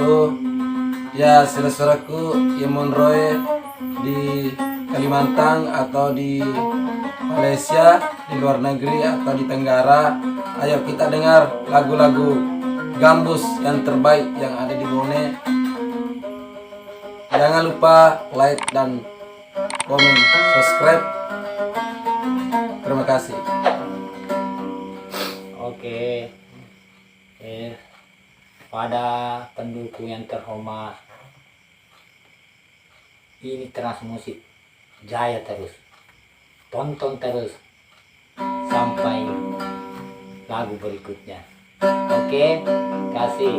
wabarakatuh. Ya, saudaraku Imun Roy di Kalimantan atau di Malaysia, di luar negeri atau di Tenggara. Ayo kita dengar lagu-lagu Gambus yang terbaik yang ada di Bone. Jangan lupa like dan komen, subscribe. Terima kasih. Oke. Pada pendukung yang terhormat, ini Trans Musik jaya terus, tonton terus sampai lagu berikutnya. Oke, kasih.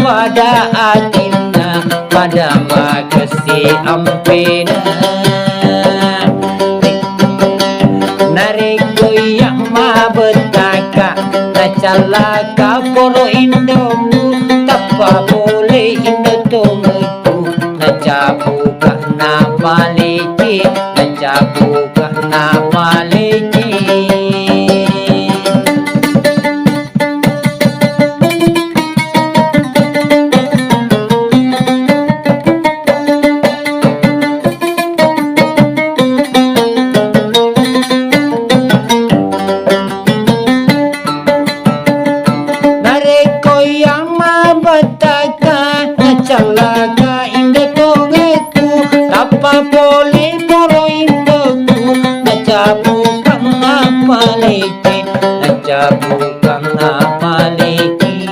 Pada atina pada makasih ampena narik goyang ma betaka nacalaka poro indomu tapa boleh indo tomeku nacabuka na maliki nacabuka na maliki. Calaga indah tongeku tapa boleh poro indoku nacabukan apa leki nacabukan apa leki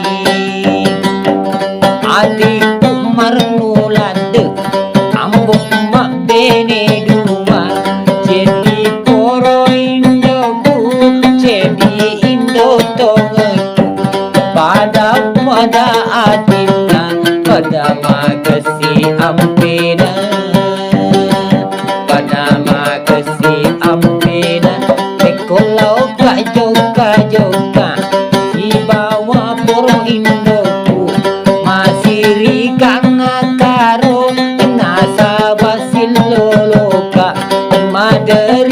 adikku marnulande ambok mak bene dua jadi poro indoku jadi indo tongeku pada atina pada makasih ampena pada makasih ampena ekolau kak joka di bawah poro indoku masih rikang karo nasa basil loloka made